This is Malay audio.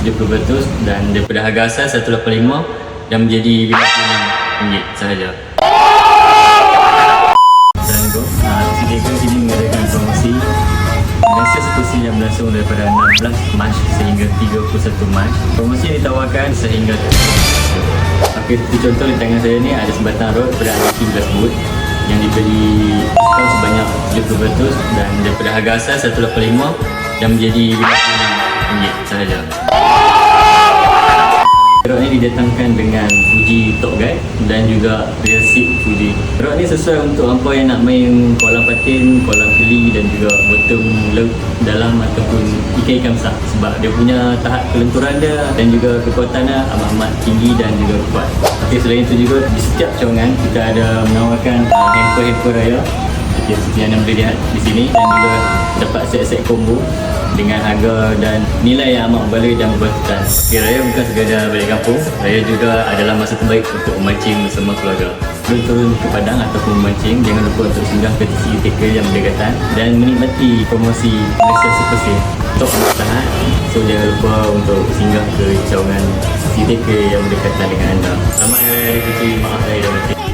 70% dan daripada harga asal 185 dan menjadi RM56 sahaja. Assalamualaikum. Kita sini mengadakan promosi Malaysia Superseal yang berlangsung daripada 16 Mac sehingga 31 Mac. Promosi yang ditawarkan sehingga okey, contoh di tangan saya ni ada sebatang rod daripada Aliki Glasswood yang diberi diskaun sebanyak 70% dan daripada harga asal 185 dan menjadi RM56 sahaja. Rod ni didatangkan dengan Fuji Top Guide dan juga rear seat Fuji. Rod ni sesuai untuk hampa yang nak main kolam patin, kolam keli dan juga bottom laut dalam ataupun ikan besar, sebab dia punya tahap kelenturan dia dan juga kekuatan dia amat tinggi dan juga kuat. Okey, selain itu juga di setiap cawangan kita ada menawarkan hamper raya. Okey, seperti yang anda boleh lihat di sini, dan juga dapat set-set combo dengan harga dan nilai yang amat berbaloi dan berbaloi. Okay, raya bukan sekadar balik kampung, raya juga adalah masa terbaik untuk memancing bersama keluarga. Sebelum turun ke padang ataupun memancing, jangan lupa untuk singgah ke TCE Taker yang berdekatan dan menikmati promosi Malaysia Superseal untuk bertahan. So jangan lupa untuk singgah ke cawangan TCE Taker yang berdekatan dengan anda. Selamat Hari Raya Kecil, maaf lahir dan batin.